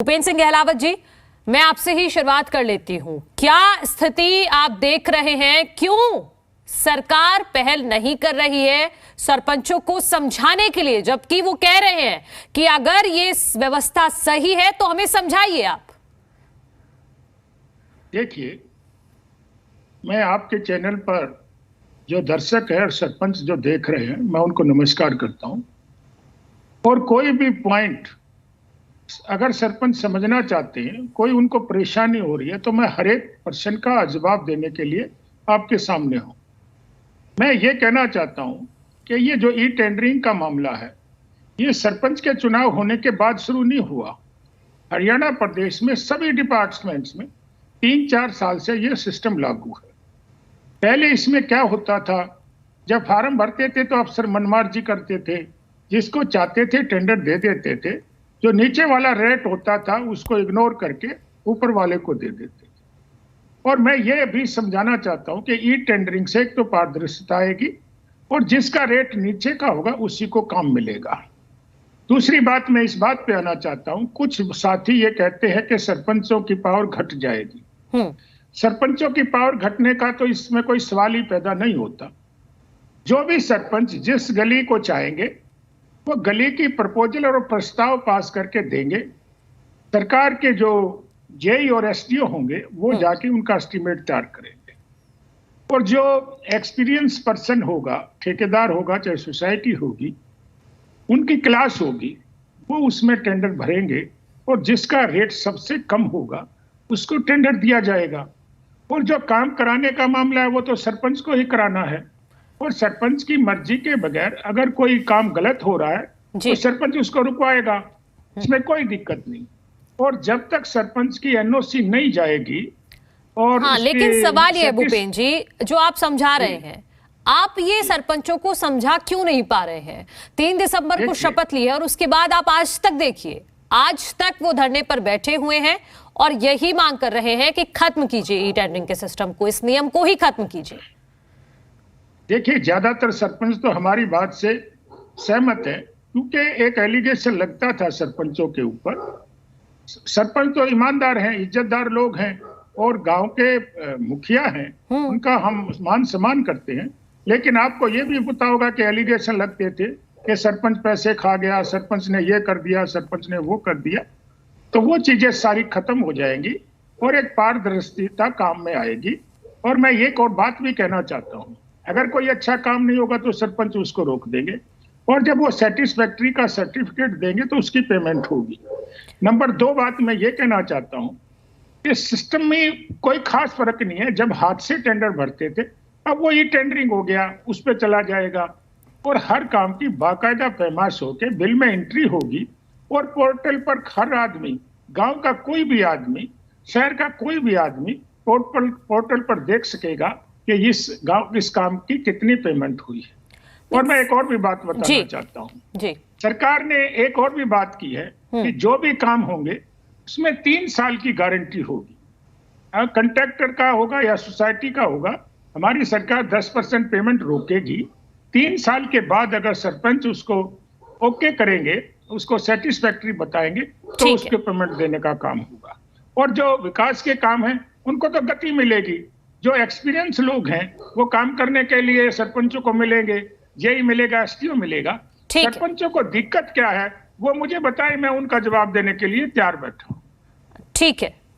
भूपेंद्र सिंह गहलावत जी, मैं आपसे ही शुरुआत कर लेती हूं। क्या स्थिति आप देख रहे हैं? क्यों सरकार पहल नहीं कर रही है सरपंचों को समझाने के लिए, जबकि वो कह रहे हैं कि अगर ये व्यवस्था सही है तो हमें समझाइए आप। देखिए, मैं आपके चैनल पर जो दर्शक है और सरपंच जो देख रहे हैं, मैं उनको नमस्कार करता हूं। और कोई भी पॉइंट अगर सरपंच समझना चाहते हैं, कोई उनको परेशानी हो रही है, तो मैं हर एक प्रश्न का जवाब देने के लिए आपके सामने हूं। मैं ये कहना चाहता हूं कि ये जो ई टेंडरिंग का मामला है, ये सरपंच के चुनाव होने के बाद शुरू नहीं हुआ। हरियाणा प्रदेश में सभी डिपार्टमेंट्स में 3-4 साल से ये सिस्टम लागू है। पहले इसमें क्या होता था, जब फार्म भरते थे तो अफसर मनमार्जी करते थे, जिसको चाहते थे टेंडर दे देते थे, जो नीचे वाला रेट होता था उसको इग्नोर करके ऊपर वाले को दे देते थे। और मैं ये भी समझाना चाहता हूं कि ई टेंडरिंग से एक तो पारदर्शिता आएगी और जिसका रेट नीचे का होगा उसी को काम मिलेगा। दूसरी बात, मैं इस बात पे आना चाहता हूं, कुछ साथी ये कहते हैं कि सरपंचों की पावर घट जाएगी। सरपंचों की पावर घटने का तो इसमें कोई सवाल ही पैदा नहीं होता। जो भी सरपंच जिस गली को चाहेंगे वो गली की प्रपोजल और प्रस्ताव पास करके देंगे। सरकार के जो जेई और एसडीओ होंगे वो जाके उनका एस्टीमेट तैयार करेंगे और जो एक्सपीरियंस पर्सन होगा, ठेकेदार होगा, चाहे सोसाइटी होगी, उनकी क्लास होगी, वो उसमें टेंडर भरेंगे और जिसका रेट सबसे कम होगा उसको टेंडर दिया जाएगा। और जो काम कराने का मामला है वो तो सरपंच को ही कराना है और सरपंच की मर्जी के बगैर अगर कोई काम गलत हो रहा है तो सरपंच उसको रुकवाएगा, इसमें कोई दिक्कत नहीं। और जब तक सरपंच की एनओसी नहीं जाएगी और लेकिन सवाल ये है भूपेंद्र जी, जो आप समझा रहे हैं, आप ये सरपंचों को समझा क्यों नहीं पा रहे हैं? 3 दिसंबर को शपथ ली है और उसके बाद आप आज तक देखिए, आज तक वो धरने पर बैठे हुए हैं और यही मांग कर रहे हैं कि खत्म कीजिए ई टेंडरिंग के सिस्टम को, इस नियम को ही खत्म कीजिए। देखिए, ज्यादातर सरपंच तो हमारी बात से सहमत है, क्योंकि एक एलिगेशन लगता था सरपंचों के ऊपर। सरपंच तो ईमानदार हैं, इज्जतदार लोग हैं और गांव के मुखिया हैं, उनका हम मान सम्मान करते हैं। लेकिन आपको ये भी पता होगा कि एलिगेशन लगते थे कि सरपंच पैसे खा गया, सरपंच ने ये कर दिया, सरपंच ने वो कर दिया। तो वो चीजें सारी खत्म हो जाएंगी और एक पारदर्शिता काम में आएगी। और मैं एक और बात भी कहना चाहता हूँ, अगर कोई अच्छा काम नहीं होगा तो सरपंच उसको रोक देंगे और जब वो सेटिस्फैक्ट्री का सर्टिफिकेट देंगे तो उसकी पेमेंट होगी। नंबर 2 बात मैं ये कहना चाहता हूँ कि सिस्टम में कोई खास फर्क नहीं है। जब हाथ से टेंडर भरते थे, अब वो ई टेंडरिंग हो गया, उस पर चला जाएगा और हर काम की बाकायदा पैमाइश होकर बिल में एंट्री होगी और पोर्टल पर हर आदमी, गांव का कोई भी आदमी, शहर का कोई भी आदमी पोर्टल पर देख सकेगा कि इस काम की कितनी पेमेंट हुई है। और मैं एक और भी बात बताना चाहता हूँ, सरकार ने एक और भी बात की है कि जो भी काम होंगे उसमें 3 साल की गारंटी होगी। कंट्रैक्टर का होगा या सोसाइटी का होगा, हमारी सरकार 10% पेमेंट रोकेगी। 3 साल के बाद अगर सरपंच उसको ओके करेंगे, उसको सेटिस्फैक्ट्री बताएंगे, तो उसके पेमेंट देने का काम होगा। और जो विकास के काम है उनको तो गति मिलेगी। जो एक्सपीरियंस लोग हैं वो काम करने के लिए सरपंचों को मिलेंगे, जेई मिलेगा, एसडीओ मिलेगा। सरपंचों को दिक्कत क्या है वो मुझे बताएं, मैं उनका जवाब देने के लिए तैयार बैठा हूं। ठीक है।